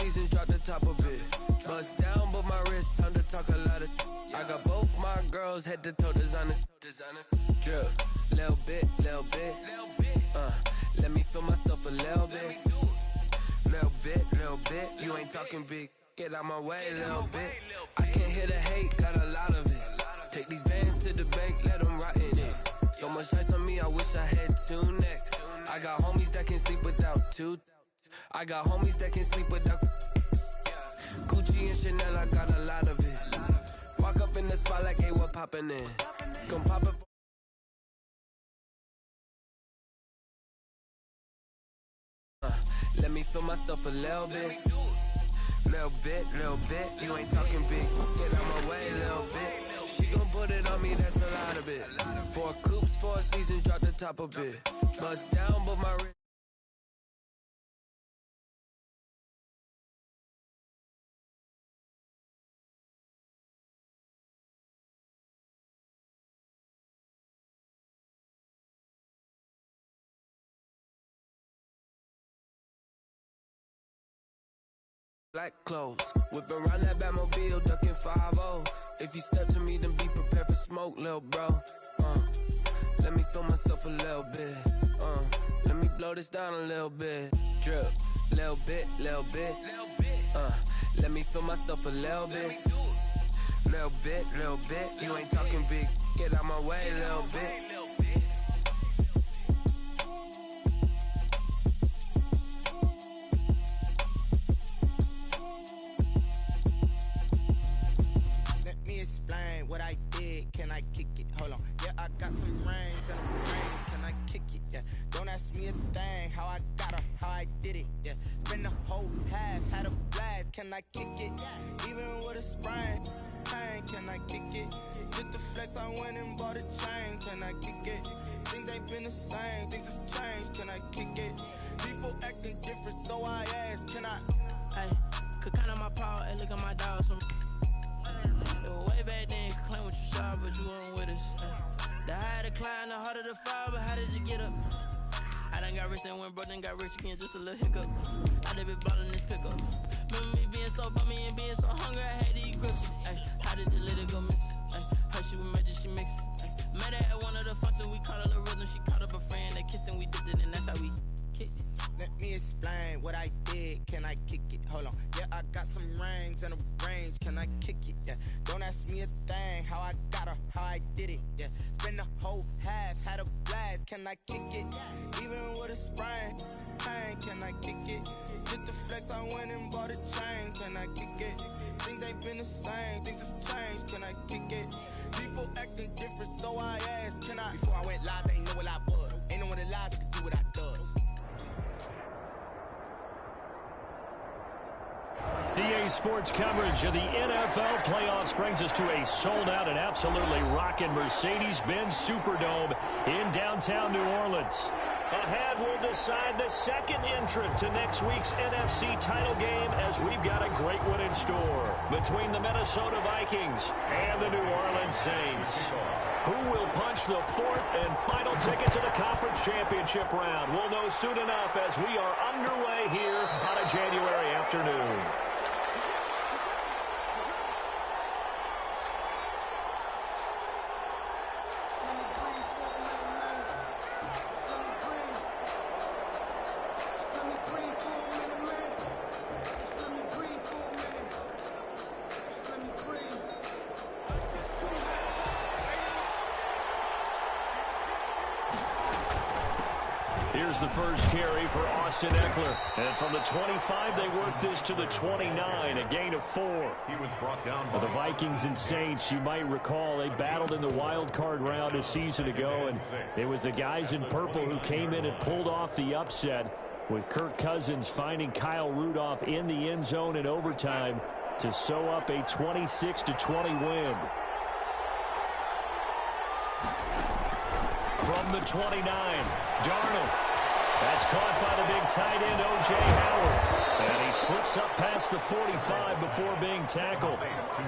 seasons, drop the top a bit. Bust down, but my wrist, time to talk a lot of. I got both my girls head to toe designer. Drip, little bit. Let me feel myself a little bit. Little bit. You ain't talking big. Get out my way, little bit. I can't hear the hate, got a lot of it. Take these bands to the bank, let them rot in it. So much ice on me, I wish I had two necks. I got homies that can sleep without two. I got homies that can sleep without. Gucci and Chanel, I got a lot of it. Walk up in the spot like, hey, what poppin' in? Come pop it. Let me feel myself a little bit. Little bit. You ain't talking big. Get out my way, little bit. She gon' put it on me, that's a lot of it. 4 coops, 4 seasons, drop the top a bit. Bust down, but my wrist. Black clothes, whip around that Batmobile, ducking 5-0. If you step to me, then be prepared for smoke, lil' bro. Let me feel myself a little bit. Let me blow this down a little bit. Drip, little bit. Let me feel myself a little bit. Little bit. You ain't talking big. Get out my way, little bit. What I did, can I kick it? Hold on, yeah, I got some rings and a range, can I kick it? Yeah, don't ask me a thing, how I got her, how I did it. Yeah, spend the whole half, had a blast, can I kick it? Even with a sprain, pain, can I kick it? Just the flex, I went and bought a chain, can I kick it? Things ain't been the same, things have changed, can I kick it? People acting different, so I ask, can I? Hey, could count on my power, and look at my dogs from. Way back then, you could claim what you saw, but you weren't with us. The higher the climb, the harder the fall, but how did you get up? I done got rich and went broke, then got rich again, just a little hiccup. I done been ballin' this pickup. Remember me being so bummy and being so hungry, I had to eat gristle. How did the little go miss? Her she was magic, she mixed. Met her at one of the functions, we caught a little rhythm. She caught up a friend, they kissed and we dipped it, and that's how we kicked it. Let me explain what I did, can I kick it? Hold on, yeah, I got some rings and a range, can I kick it? Yeah, don't ask me a thing, how I got her, how I did it. Yeah, spend the whole half, had a blast, can I kick it? Even with a sprain, pain, can I kick it? Just the flex, I went and bought a chain, can I kick it? Things ain't been the same, things have changed, can I kick it? People acting different, so I asked, can I? Before I went live, they ain't know what I was. Ain't no one alive that could do what I does. EA Sports coverage of the NFL playoffs brings us to a sold-out and absolutely rocking Mercedes-Benz Superdome in downtown New Orleans. Ahead, we'll decide the second entrant to next week's NFC title game as we've got a great one in store between the Minnesota Vikings and the New Orleans Saints. Who will punch the fourth and final ticket to the conference championship round? We'll know soon enough as we are underway here on a January afternoon. Here's the first carry for Austin Eckler. And from the 25, they work this to the 29, a gain of 4. He was brought down by the Vikings and Saints. You might recall they battled in the wild card round a season ago, and it was the guys in purple who came in and pulled off the upset, with Kirk Cousins finding Kyle Rudolph in the end zone in overtime to sew up a 26-20 win. From the 29, Darnold. That's caught by the big tight end, O.J. Howard. And he slips up past the 45 before being tackled.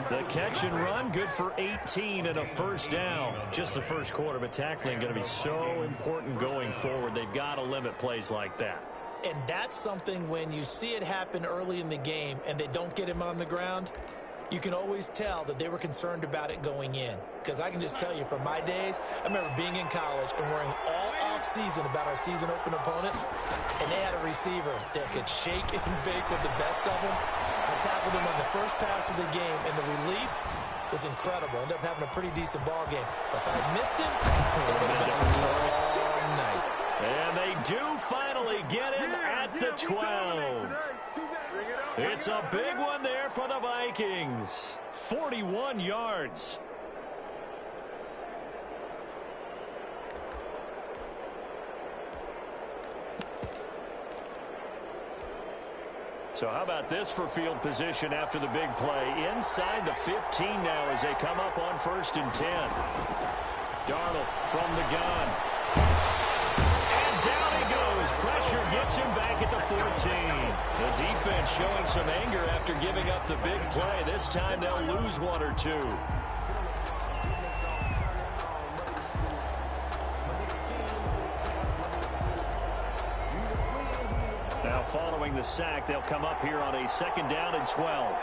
The catch and run, good for 18 and a first down. Just the first quarter, but tackling going to be so important going forward. They've got to limit plays like that. And that's something when you see it happen early in the game and they don't get him on the ground, you can always tell that they were concerned about it going in. Because I can just tell you from my days, I remember being in college and worrying all off-season about our season open opponent, and they had a receiver that could shake and bake with the best of them. I tackled him on the first pass of the game, and the relief was incredible. Ended up having a pretty decent ball game. But if I had missed him, it would have been a long night. And they do finally get him at the 12. It's a big one there for the Vikings. 41 yards. So how about this for field position after the big play? Inside the 15 now as they come up on 1st and 10. Darnold from the gun. And down he goes. Pressure gets him back at the 14. The defense showing some anger after giving up the big play. This time they'll lose one or two. Now following the sack, they'll come up here on a 2nd down and 12.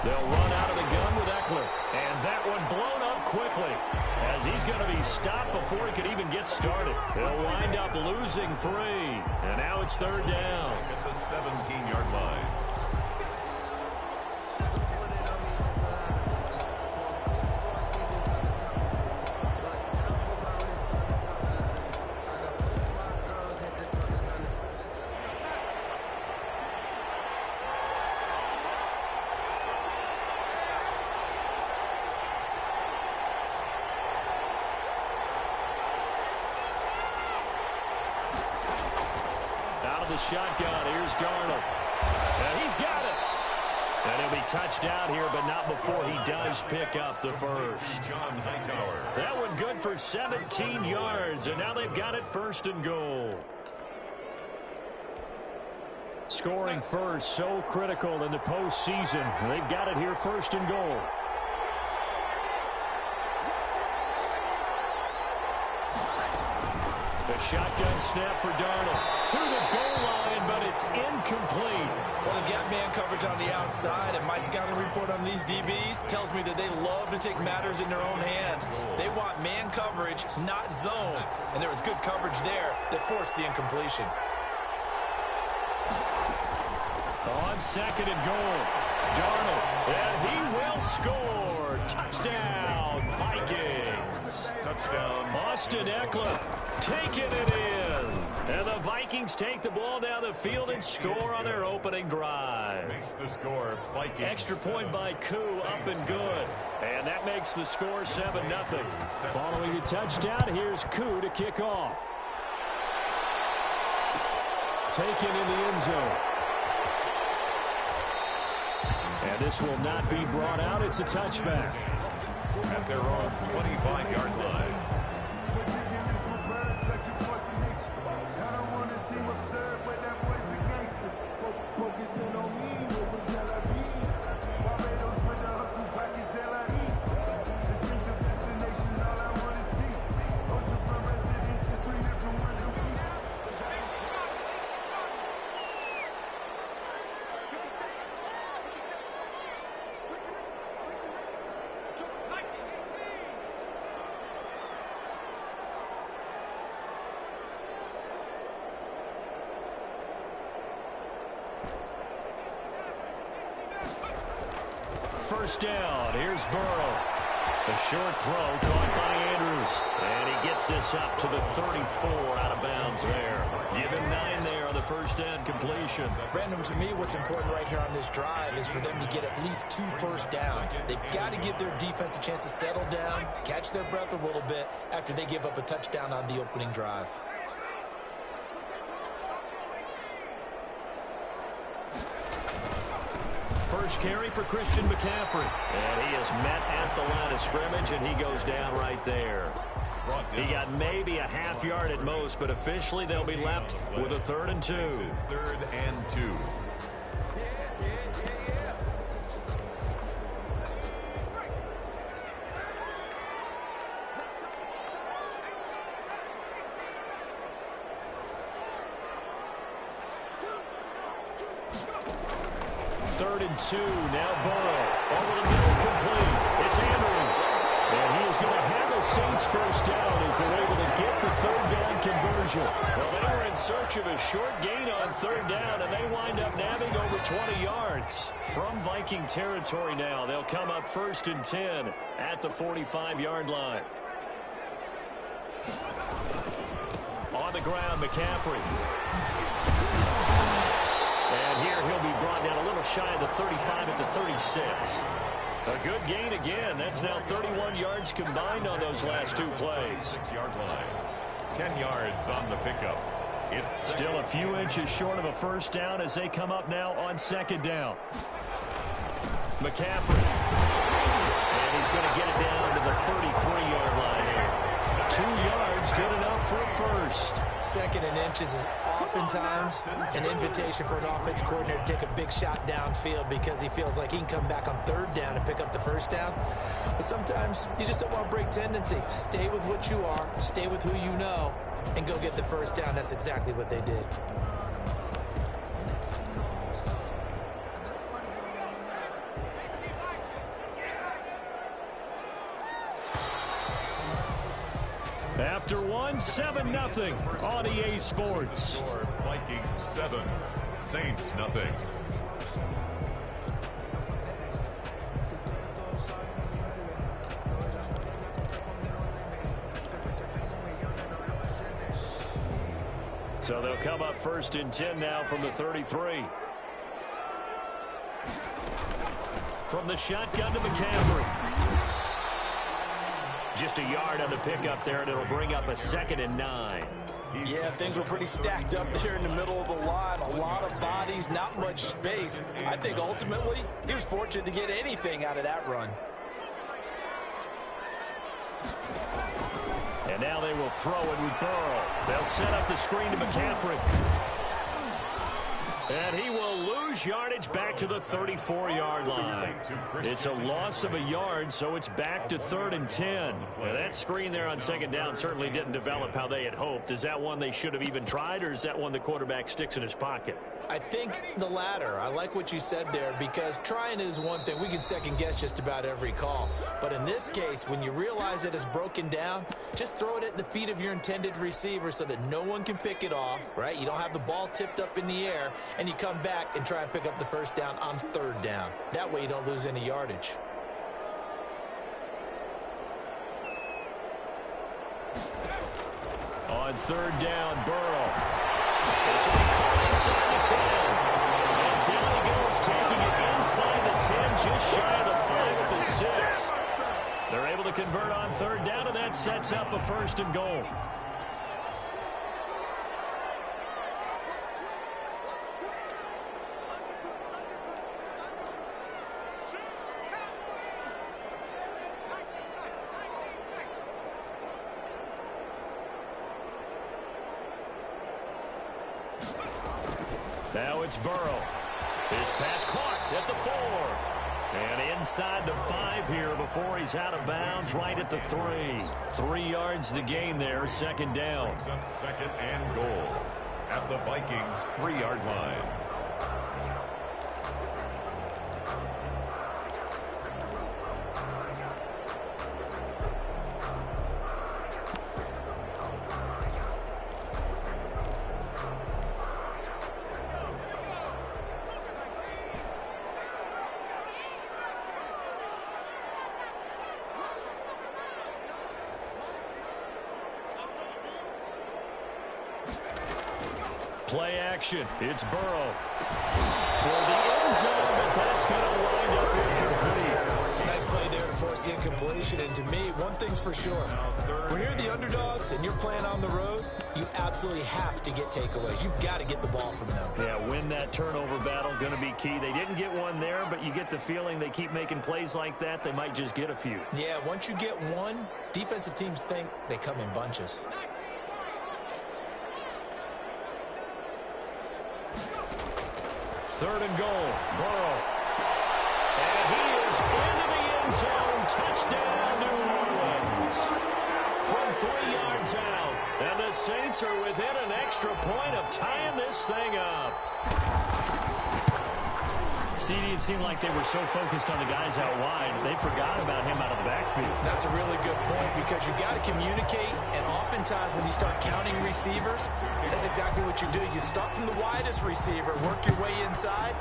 They'll run out of the gun with Eckler. And that one blown up quickly as he's going to be stopped before he could even get started. They'll wind up losing 3. And now it's 3rd down. At the 17-yard line. Shotgun. Here's Darnold. And he's got it. And he'll be touched out here, but not before he does pick up the first. That one good for 17 yards, and now they've got it 1st and goal. Scoring first, so critical in the postseason. They've got it here 1st and goal. The shotgun snap for Darnold to the goal line, but it's incomplete. Well, they've got man coverage on the outside, and my scouting report on these DBs tells me that they love to take matters in their own hands. They want man coverage, not zone, and there was good coverage there that forced the incompletion. On 2nd and goal, Darnold, and he will score. Touchdown, Vikings. Touchdown, Austin Eckler taking it in. And the Vikings take the ball down the field and score on their opening drive. Makes the score Vikings. Extra point by Koo, up and good. And that makes the score 7-0. Following a touchdown, here's Koo to kick off. Taken in the end zone. And this will not be brought out. It's a touchback. At their own 25-yard line. First down. Here's Burrow. A short throw caught by Andrews. And he gets this up to the 34 out of bounds there. Give him 9 there on the first down completion. Brandon, to me, what's important right here on this drive is for them to get at least 2 first downs. They've got to give their defense a chance to settle down, catch their breath a little bit after they give up a touchdown on the opening drive. First carry for Christian McCaffrey. And he is met at the line of scrimmage, and he goes down right there. He got maybe a half yard at most, but officially they'll be left with a 3rd and 2. 3rd and 2. 3rd and 2. Now Burrow over the middle, complete. It's Andrews. And he is going to have a Saints first down as they're able to get the 3rd down conversion. Well, they were in search of a short gain on 3rd down, and they wind up nabbing over 20 yards. From Viking territory now, they'll come up 1st and 10 at the 45-yard line. On the ground, McCaffrey. And here he'll be brought down a little shy of the 35 at the 36. A good gain again. That's now 31 yards combined on those last 2 plays. 6-yard line. 10 yards on the pickup. It's still a few inches short of a first down as they come up now on 2nd down. McCaffrey. And he's going to get it down to the 33-yard line here. 2 yards, good enough for a first. 2nd and inches is oftentimes an invitation for an offense coordinator to take a big shot downfield because he feels like he can come back on 3rd down and pick up the first down. But sometimes you just don't want to break tendency. Stay with what you are, stay with who you know, and go get the first down. That's exactly what they did. After 7-0 on EA Sports. Vikings 7, Saints nothing. So they'll come up 1st and 10 now from the 33. From the shotgun to McCaffrey. Just a yard on the pickup there, and it'll bring up a 2nd and 9. Yeah, things were pretty stacked up there in the middle of the line. A lot of bodies, not much space. I think ultimately he was fortunate to get anything out of that run. And now they will throw it with Burrow. They'll set up the screen to McCaffrey. And he will lose yardage back to the 34-yard line. It's a loss of a yard, so it's back to 3rd and 10. Now, that screen there on 2nd down certainly didn't develop how they had hoped. Is that one they should have even tried, or is that one the quarterback sticks in his pocket? I think the latter. I like what you said there, because trying is one thing. We can second guess just about every call. But in this case, when you realize that it's broken down, just throw it at the feet of your intended receiver so that no one can pick it off, right? You don't have the ball tipped up in the air, and you come back and try and pick up the first down on 3rd down. That way you don't lose any yardage. On 3rd down, Burrow. This will be caught inside the 10. And down he goes, taking it inside the 10, just shy of the 5 at the 6. They're able to convert on 3rd down, and that sets up a 1st and goal. Now it's Burrow. His pass caught at the 4. And inside the 5 here before he's out of bounds, right at the 3. 3 yards the gain there, 2nd down. 2nd and goal at the Vikings 3-yard line. Play action. It's Burrow. Toward the end zone, but that's going to wind up incomplete. Nice play there to force the incompletion. And to me, one thing's for sure. When you're the underdogs and you're playing on the road, you absolutely have to get takeaways. You've got to get the ball from them. Yeah, win that turnover battle, going to be key. They didn't get one there, but you get the feeling they keep making plays like that, they might just get a few. Yeah, once you get one, defensive teams think they come in bunches. Third and goal, Burrow. And he is into the end zone. Touchdown, New Orleans. From 3 yards out. And the Saints are within an extra point of tying this thing up. CD, it seemed like they were so focused on the guys out wide, they forgot about him out of the backfield. That's a really good point because you got to communicate, and oftentimes when you start counting receivers, that's exactly what you do. You start from the widest receiver, work your way inside.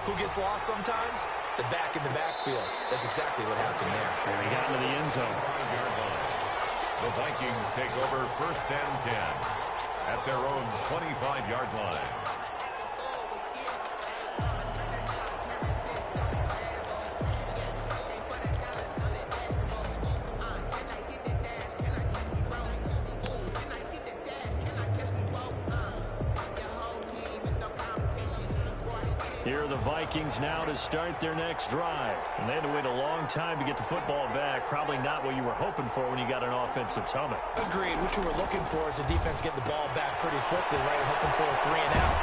Who gets lost sometimes? The back in the backfield. That's exactly what happened there. And he got into the end zone. The Vikings take over 1st and 10 at their own 25-yard line. Here are the Vikings now to start their next drive. And they had to wait a long time to get the football back. Probably not what you were hoping for when you got an offense that's humming. Agreed. What you were looking for is the defense get the ball back pretty quickly, right? Hoping for a 3 and out.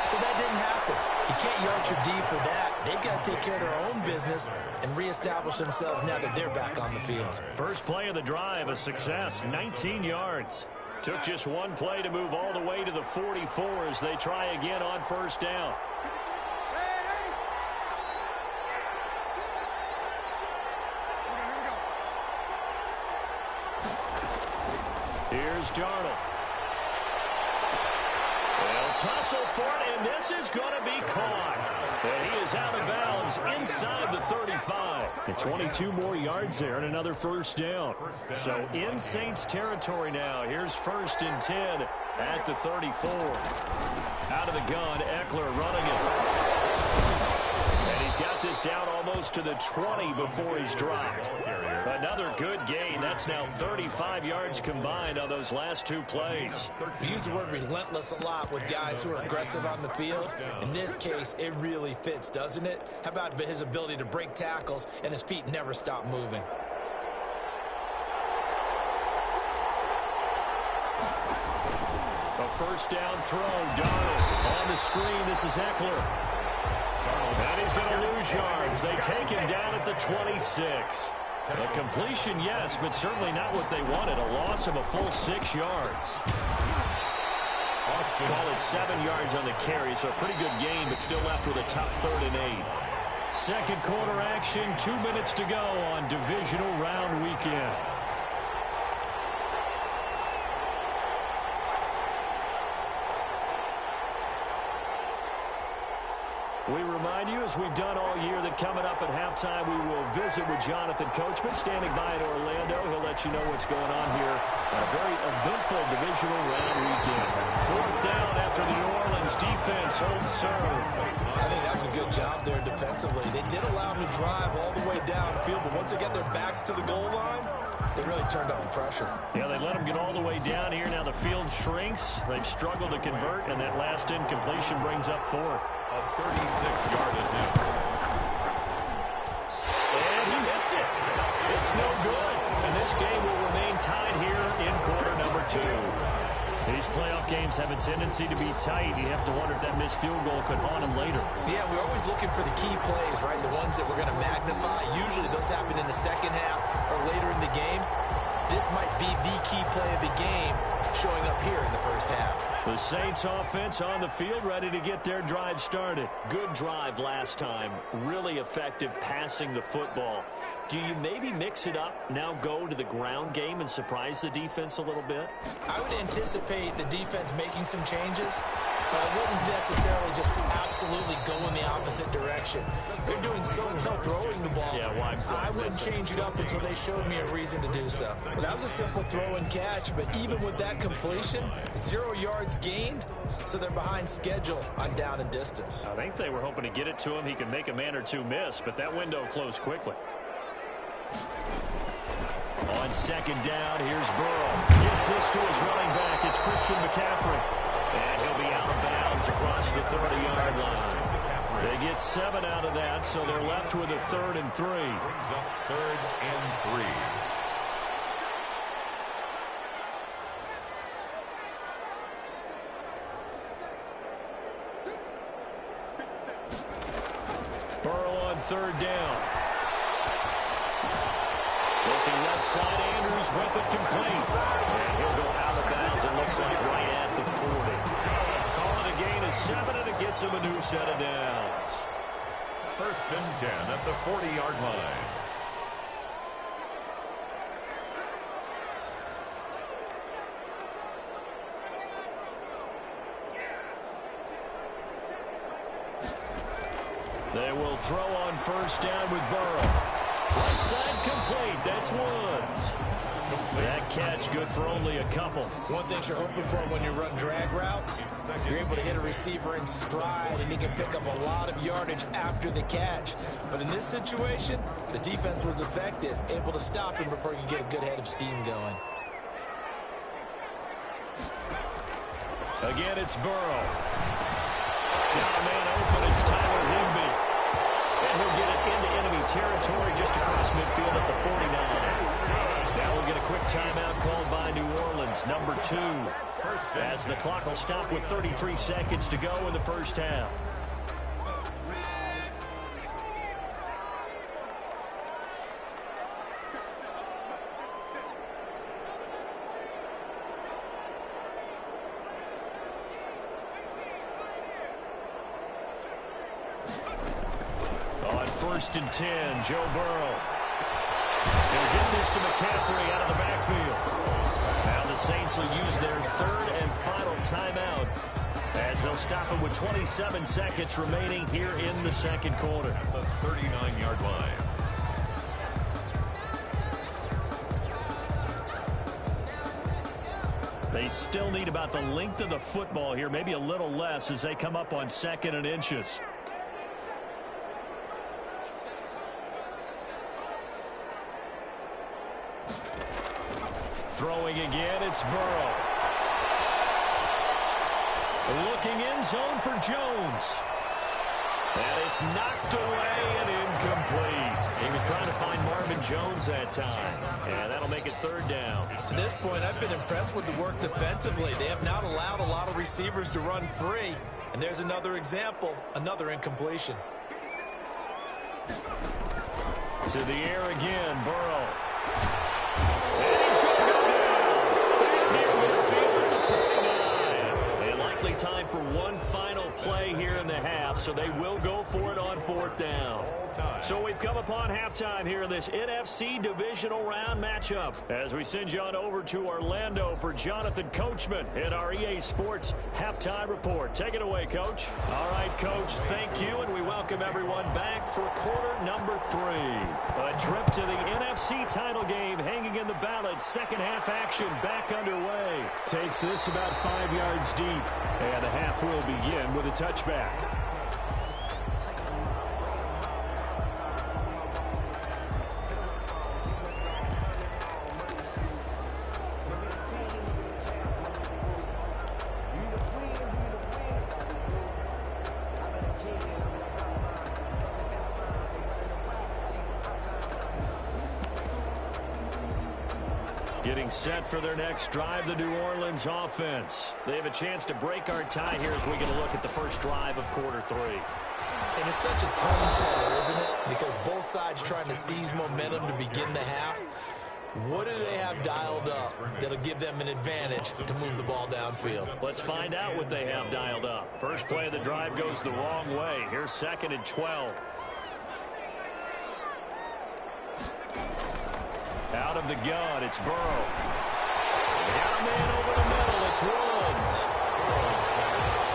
So that didn't happen. You can't yard your D for that. They've got to take care of their own business and reestablish themselves now that they're back on the field. First play of the drive, a success, 19 yards. Took just one play to move all the way to the 44 as they try again on 1st down. Here's Darnold. They'll tussle for it, and this is going to be caught. And he is out of bounds inside the 35. And 22 more yards there and another 1st down. So in Saints territory now. Here's 1st and 10 at the 34. Out of the gun, Eckler running it. And he's got this down almost to the 20 before he's dropped. Another good gain. That's now 35 yards combined on those last 2 plays. We use the word relentless a lot with guys who are aggressive on the field. In this case, it really fits, doesn't it? How about his ability to break tackles and his feet never stop moving? A 1st down throw. Darnold on the screen. This is Eckler. And he's going to lose yards. They take him down at the 26. A completion, yes, but certainly not what they wanted. A loss of a full 6 yards. Call it 7 yards on the carry, so a pretty good gain, but still left with a tough 3rd and 8. Second quarter action, 2 minutes to go on divisional round weekend. We remind you, as we've done all year, that coming up at halftime, we will visit with Jonathan Coachman, standing by in Orlando. He'll let you know what's going on here on a very eventful divisional round weekend. 4th down after the New Orleans defense holds serve. I think that was a good job there defensively. They did allow them to drive all the way downfield, but once they got their backs to the goal line, they really turned up the pressure. Yeah, they let them get all the way down here. Now the field shrinks. They've struggled to convert, and that last incompletion brings up 4th. A 36-yard attempt. And he missed it. It's no good. And this game will remain tied here in quarter number 2. These playoff games have a tendency to be tight. You have to wonder if that missed field goal could haunt them later. Yeah, we're always looking for the key plays, right? The ones that we're going to magnify. Usually those happen in the second half or later in the game. This might be the key play of the game showing up here in the first half. The Saints offense on the field, ready to get their drive started. Good drive last time. Really effective passing the football. Do you maybe mix it up, now go to the ground game and surprise the defense a little bit? I would anticipate the defense making some changes, but I wouldn't necessarily just absolutely go in the opposite direction. They're doing so well throwing the ball. Yeah, why? I wouldn't change it up until they showed me a reason to do so. Well, that was a simple throw and catch, but even with that completion, 0 yards gained, so they're behind schedule on down and distance. I think they were hoping to get it to him. He could make a man or two miss, but that window closed quickly. On 2nd down, here's Burrow. Gets this to his running back. It's Christian McCaffrey. And he'll be out of bounds across the 30-yard line. They get 7 out of that, so they're left with a 3rd and 3. Brings up 3rd and 3. Burrow on 3rd down. Looking left side, Andrews with it complete. And he'll go out of bounds, it looks like right at the 40. Calling a gain of 7, and it gets him a new set of downs. First and 10 at the 40-yard line. They will throw on first down with Burrow. Right side complete. That's Woods. That catch good for only a couple. One thing you're hoping for when you run drag routes, you're able to hit a receiver in stride, and he can pick up a lot of yardage after the catch. But in this situation, the defense was effective, able to stop him before he could get a good head of steam going. Again, it's Burrow. Got a man open. It's Tyler Higbee. And he'll get it into enemy territory just across midfield at the 49. Now we'll get a quick timeout called by New Orleans, number 2. As the clock will stop with 33 seconds to go in the first half. First and 10, Joe Burrow. He'll get this to McCaffrey out of the backfield. Now the Saints will use their third and final timeout as they'll stop him with 27 seconds remaining here in the second quarter. At the 39-yard line. They still need about the length of the football here, maybe a little less as they come up on 2nd and inches. Throwing again, it's Burrow. Looking end zone for Jones. And it's knocked away and incomplete. He was trying to find Marvin Jones that time. And that'll make it 3rd down. To this point, I've been impressed with the work defensively. They have not allowed a lot of receivers to run free. And there's another example, another incompletion. To the air again, Burrow. Time for one final play here in the half, so they will go for it on 4th down. So we've come upon halftime here in this NFC divisional round matchup as we send you on over to Orlando for Jonathan Coachman in our EA Sports halftime report. Take it away, Coach. All right, Coach, thank you, and we welcome everyone back for quarter number 3. A trip to the NFC title game hanging in the balance. Second half action back underway. Takes this about 5 yards deep, and the half will begin with a touchback. Getting set for their next drive, the New Orleans offense. They have a chance to break our tie here as we get a look at the first drive of quarter 3. And it's such a tone setter, isn't it? Because both sides trying to seize momentum to begin the half. What do they have dialed up that'll give them an advantage to move the ball downfield? Let's find out what they have dialed up. First play of the drive goes the wrong way. Here's 2nd and 12. Out of the gun, it's Burrow. Got a man over the middle, it's Woods.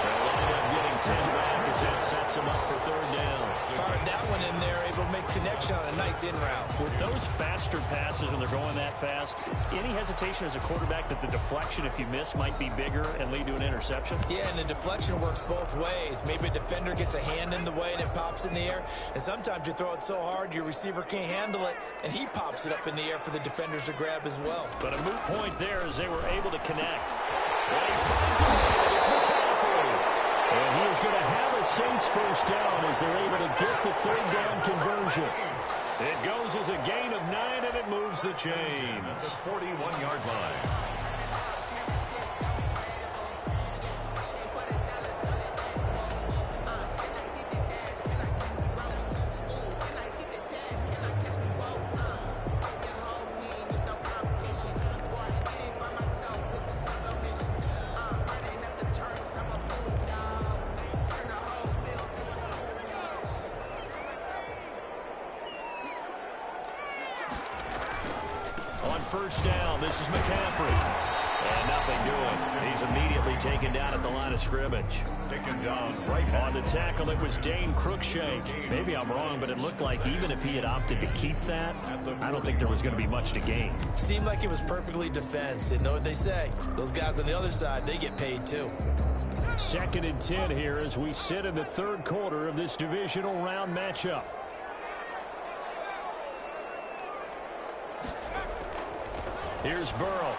They'll end up getting 10 back as that sets him up for 3rd down. Fired that one in there, able to make connection on a nice in route. With those faster passes and they're going that fast, any hesitation as a quarterback that the deflection, if you miss, might be bigger and lead to an interception? Yeah, and the deflection works both ways. Maybe a defender gets a hand in the way and it pops in the air. And sometimes you throw it so hard your receiver can't handle it, and he pops it up in the air for the defenders to grab as well. But a moot point there as they were able to connect. And he finds a man. It's McCaffrey. And he is going to have a Saints first down as they're able to get the 3rd down conversion. It goes as a gain of 9, and it moves the chains. At the 41-yard line. first down. This is McCaffrey. And nothing doing. He's immediately taken down at the line of scrimmage. Taken down right on the tackle. It was Dane Cruikshank. Maybe I'm wrong, but it looked like even if he had opted to keep that, I don't think there was going to be much to gain. Seemed like it was perfectly defense. And know what they say? Those guys on the other side, they get paid too. 2nd and 10 here as we sit in the third quarter of this divisional round matchup. Here's Burrow.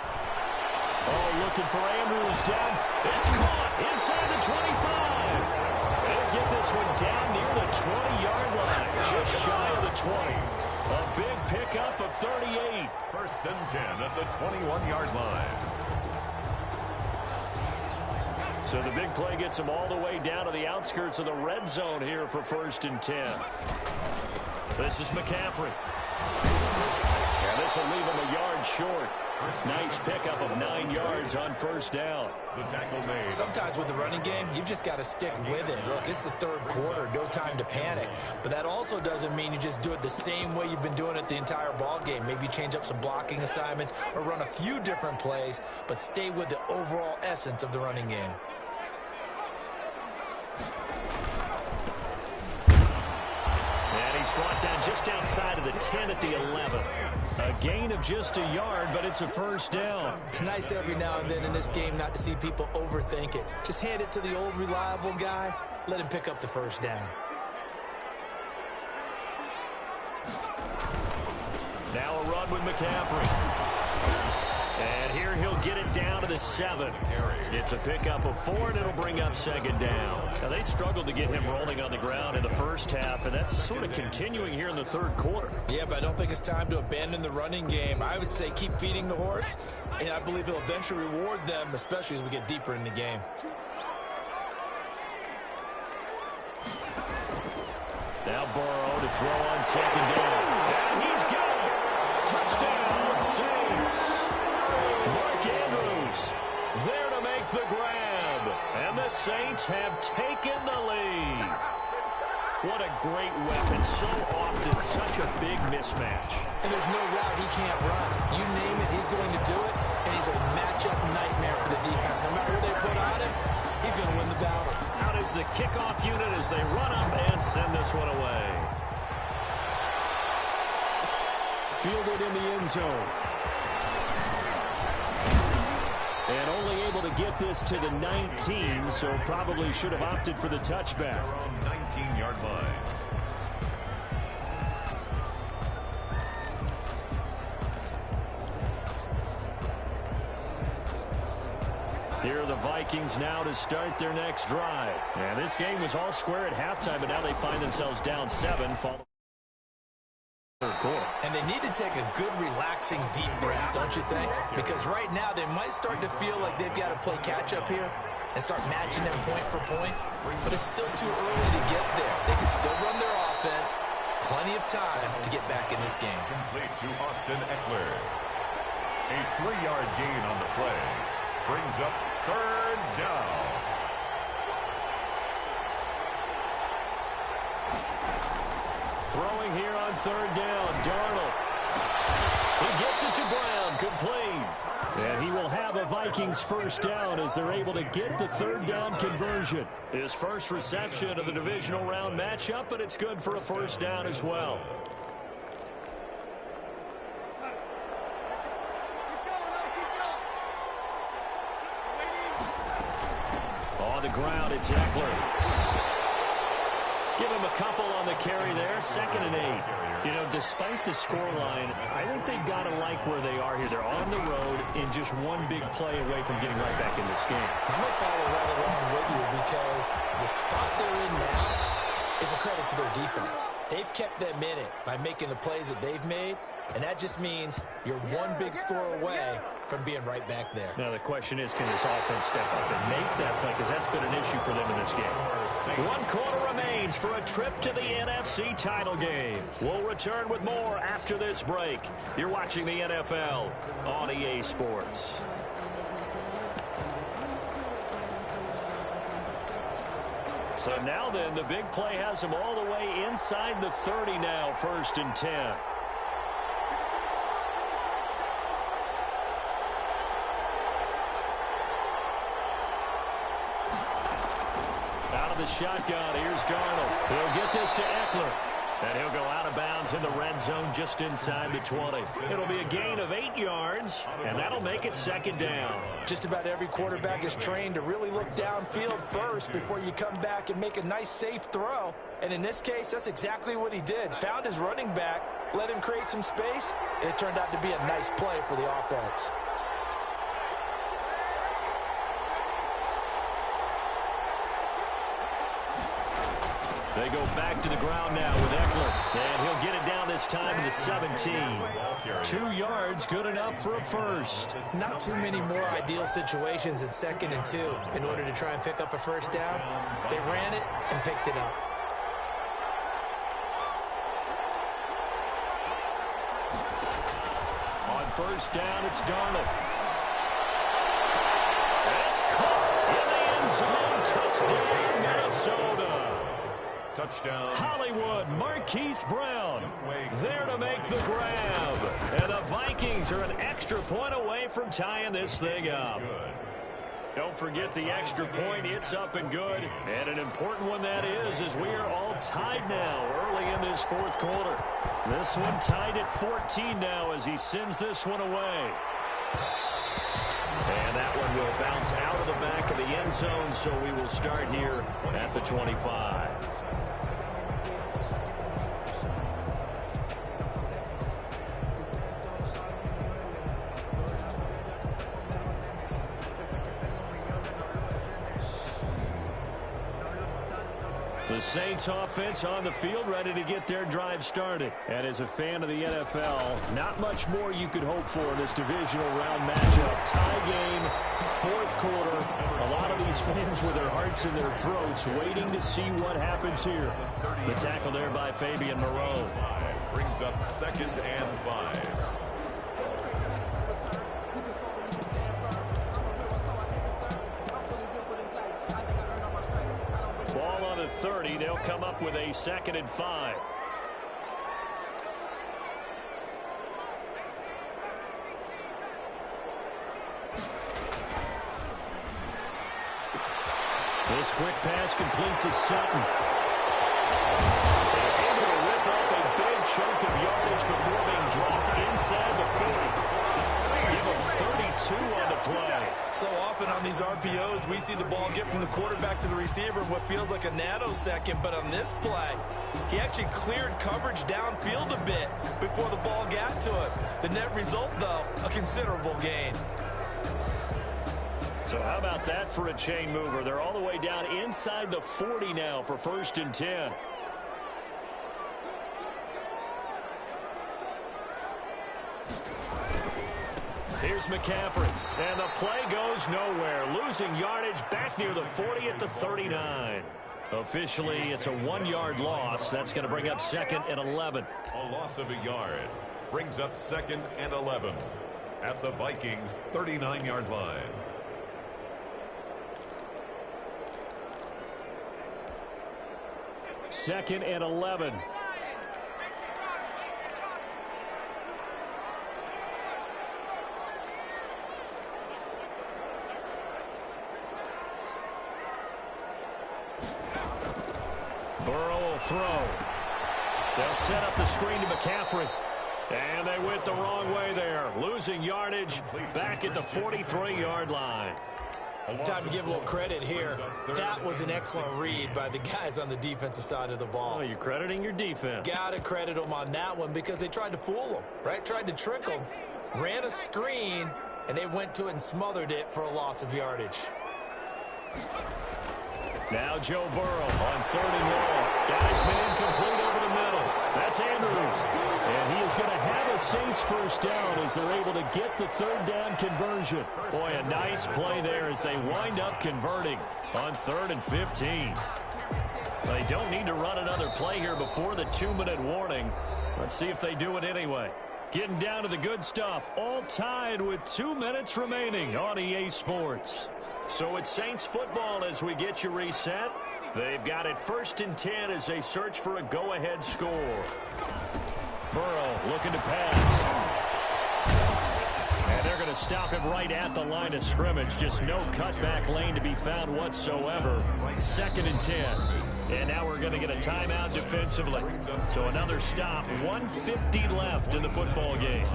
Oh, looking for Andrews down. It's caught inside the 25. They'll get this one down near the 20-yard line, just shy of the 20. A big pickup of 38. 1st and 10 at the 21-yard line. So the big play gets them all the way down to the outskirts of the red zone here for 1st and 10. This is McCaffrey. And this will leave him a yard short. Nice pickup of 9 yards on 1st down. The tackle made. Sometimes with the running game, you've just got to stick with it. Look, it's the third quarter, no time to panic. But that also doesn't mean you just do it the same way you've been doing it the entire ball game. Maybe change up some blocking assignments or run a few different plays, but stay with the overall essence of the running game. And he's brought down just outside of the 10 at the 11. A gain of just a yard, but it's a 1st down. It's nice every now and then in this game not to see people overthink it. Just hand it to the old reliable guy. Let him pick up the 1st down. Now a run with McCaffrey. And here he'll get it down to the 7. It's a pickup of 4, and it'll bring up 2nd down. Now, they struggled to get him rolling on the ground in the first half, and that's sort of continuing here in the third quarter. Yeah, but I don't think it's time to abandon the running game. I would say keep feeding the horse, and I believe he'll eventually reward them, especially as we get deeper in the game. Now Burrow to throw on 2nd down. And he's got it. Touchdown, Saints. Mark Andrews there to make the grab. And the Saints have taken the lead. What a great weapon. So often such a big mismatch. And there's no route he can't run. You name it, he's going to do it. And he's a matchup nightmare for the defense. No matter who they put on him, he's going to win the battle. Out is the kickoff unit as they run up and send this one away. Fielded in the end zone. And only able to get this to the 19, so probably should have opted for the touchback. Around 19-yard line. Here are the Vikings now to start their next drive. And this game was all square at halftime, but now they find themselves down 7 following third quarter. And they need to take a good, relaxing, deep breath, don't you think? Because right now they might start to feel like they've got to play catch-up here and start matching them point for point. But it's still too early to get there. They can still run their offense. Plenty of time to get back in this game. Complete to Austin Eckler. A 3-yard gain on the play. Brings up 3rd down. Throwing here on 3rd down, Darnold. He gets it to Brown, complete. And he will have a Vikings 1st down as they're able to get the 3rd down conversion. His first reception of the divisional round matchup, but it's good for a 1st down as well. On the ground, it's Eckler. Give him a couple on the carry there. 2nd and 8. You know, despite the scoreline, I think they've got to like where they are here. They're on the road in just one big play away from getting right back in this game. I'm going to follow right along with you because the spot they're in now is a credit to their defense. They've kept them in it by making the plays that they've made, and that just means you're one big score away from being right back there. Now the question is, can this offense step up and make that play? Because that's been an issue for them in this game. 1 quarter remains for a trip to the NFC title game. We'll return with more after this break. You're watching the NFL on EA Sports. So now then, the big play has them all the way inside the 30 now, 1st and 10. out of the shotgun. Here's Darnold. He'll get this to Eckler. And he'll go out of bounds in the red zone just inside the 20. It'll be a gain of 8 yards, and that'll make it second down. Just about every quarterback is trained to really look downfield first before you come back and make a nice, safe throw. And in this case, that's exactly what he did. Found his running back, let him create some space, and it turned out to be a nice play for the offense. They go back to the ground now with Eckler, and he'll get it down this time to the 17. 2 yards, good enough for a first. Not too many more ideal situations at 2nd and 2 in order to try and pick up a first down. They ran it and picked it up. On first down, it's Darnold. That's caught in the end zone. Touchdown, Minnesota. Touchdown. Hollywood, Marquise Brown, there to make the grab. And the Vikings are an extra point away from tying this thing up. Don't forget the extra point. It's up and good. And an important one that is, as we are all tied now early in this fourth quarter. This one tied at 14 now as he sends this one away. And that one will bounce out of the back of the end zone, so we will start here at the 25. The Saints offense on the field, ready to get their drive started. And as a fan of the NFL, not much more you could hope for in this divisional round matchup. Tie game, fourth quarter. A lot of these fans with their hearts in their throats waiting to see what happens here. The tackle there by Fabian Moreau. Brings up 2nd and 5. Ball on the 30. They'll come up with a 2nd and 5. This quick pass complete to Sutton. Able to rip off a big chunk of yardage before being dropped inside the 40. Give him 32 on the play. So often on these RPOs, we see the ball get from the quarterback to the receiver in what feels like a nanosecond. But on this play, he actually cleared coverage downfield a bit before the ball got to him. The net result, though, a considerable gain. So how about that for a chain mover? They're all the way down inside the 40 now for 1st and 10. Here's McCaffrey, and the play goes nowhere. Losing yardage back near the 40 at the 39. Officially, it's a 1-yard loss. That's going to bring up 2nd and 11. A loss of a yard brings up 2nd and 11 at the Vikings' 39-yard line. Second and 11. Burrow will throw. They'll set up the screen to McCaffrey. And they went the wrong way there. Losing yardage back at the 43-yard line. Time to give a little credit here. That was an excellent read by the guys on the defensive side of the ball. Oh, you're crediting your defense. Got to credit them on that one because they tried to fool them, right? Tried to trick them. Ran a screen, and they went to it and smothered it for a loss of yardage. Now Joe Burrow on 3rd and long. Got his man complete over the middle. That's Andrews. And he is going to have a Saints first down as they're able to get the 3rd down conversion. Boy, a nice play there as they wind up converting on 3rd and 15. They don't need to run another play here before the 2-minute warning. Let's see if they do it anyway. Getting down to the good stuff. All tied with 2 minutes remaining on EA Sports. So it's Saints football as we get you reset. They've got it 1st and 10 as they search for a go-ahead score. Burrow looking to pass. And they're going to stop him right at the line of scrimmage. Just no cutback lane to be found whatsoever. 2nd and 10. And now we're going to get a timeout defensively. So another stop. 1:50 left in the football game.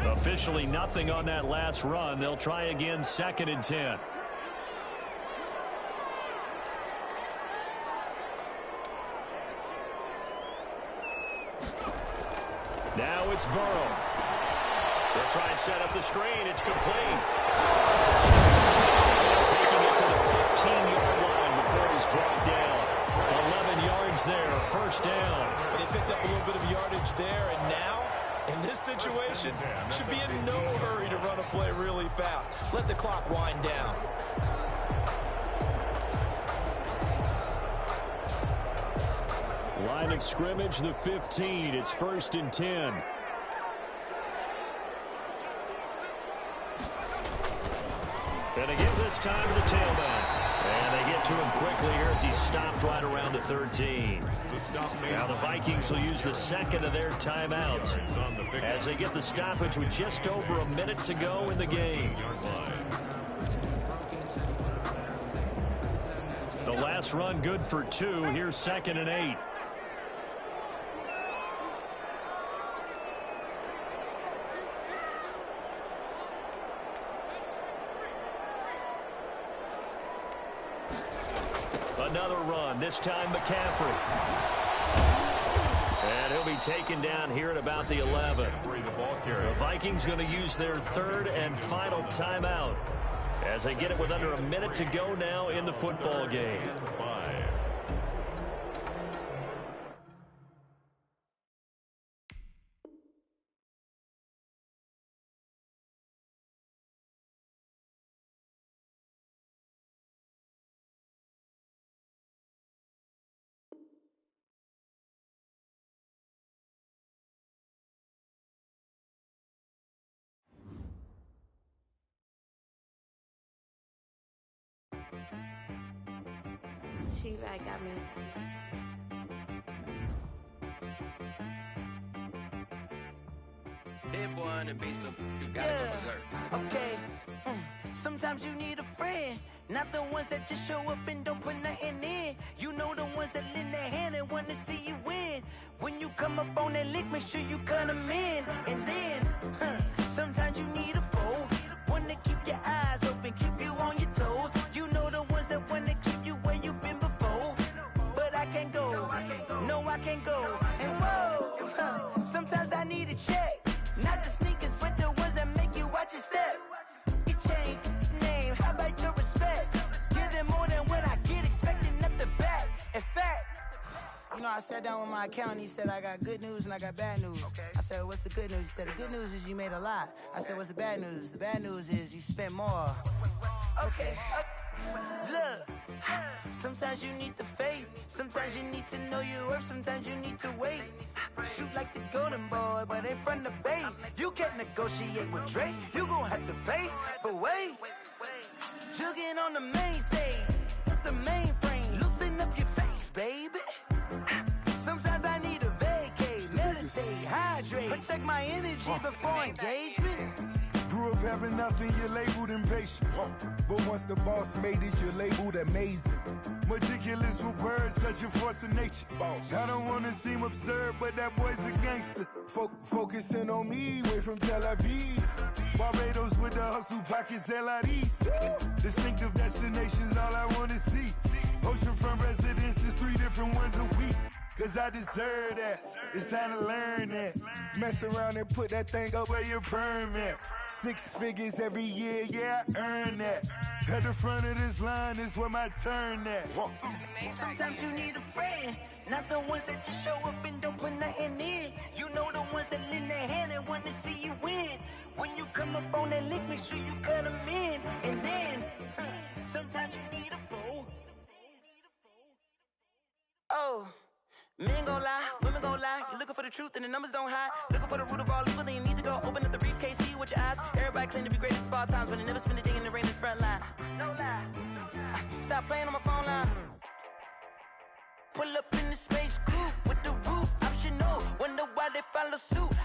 Officially nothing on that last run. They'll try again, 2nd and 10. Now it's Burrow. They'll try and set up the screen. It's complete. Taking it to the 15-yard line before he's brought down. 11 yards there, 1st down. They picked up a little bit of yardage there, and now, in this situation, should be in no hurry to run a play really fast. Let the clock wind down. Line of scrimmage, the 15. It's 1st and 10. And they give this time to the tailback. And they get to him quickly here as he stopped right around the 13. Now the Vikings will use the 2nd of their timeouts as they get the stoppage with just over a minute to go in the game. The last run good for 2. Here's 2nd and 8. Another run, this time McCaffrey. And he'll be taken down here at about the 11. The Vikings going to use their 3rd and final timeout as they get it with under a minute to go now in the football game. She-Rag got me. Hit one and be so you gotta go berserk. Okay. Sometimes you need a friend, not the ones that just show up and don't put nothing in. You know the ones that lend their hand and want to see you win. When you come up on that lick, make sure you cut them in. And then, sometimes you need a foe, one to keep your eyes open, keep you on your toes. You know the ones that want to keep you where you've been before. But I can't go, no I can't go. And whoa, sometimes I need a check. Not the sneakers, but the ones that make you watch your step. Your chain, name, how about your respect? Give them more than what I get, expecting up the back. In fact, you know, I sat down with my accountant. He said, I got good news and I got bad news. Okay. I said, what's the good news? He said, the good news is you made a lot. I said, what's the bad news? The bad news is you spent more. Okay. Look, sometimes you need the faith. Sometimes you need to know your worth. Sometimes you need to wait. Shoot like the golden boy, but ain't from the bay. You can't negotiate with Drake. You gon' have to pay. But wait, jugging on the main stage, the mainframe. Loosen up your face, baby. Sometimes I need a vacate, meditate, hydrate, protect my energy before engagement. Grew up having nothing, you're labeled impatient. But once the boss made it, you're labeled amazing. Meticulous with words, such a force of nature. I don't wanna seem absurd, but that boy's a gangster. Focusing on me, way from Tel Aviv. Barbados with the hustle pockets, LIDs. Distinctive destinations, all I wanna see. Oceanfront residences, 3 different ones a week. Cause I deserve that, it's time to learn that. Mess around and put that thing up where your permit. 6 figures every year, yeah, I earn that. At the front of this line is where my turn at. Sometimes you need a friend, not the ones that just show up and don't put nothing in. You know the ones that lend their hand and want to see you win. When you come up on that lick, make sure you cut them in. And then, sometimes you need a foe. Men gon' lie, women gon' lie. You're looking for the truth and the numbers don't hide. Looking for the root of all evil, then you need to go open up the briefcase, see with your eyes. Everybody claim to be greatest of all times, but they never spend a day in the rain in the front line. No lie. Stop playing on my phone line. Pull up in the space coupe with the roof optional. Wonder why they follow suit.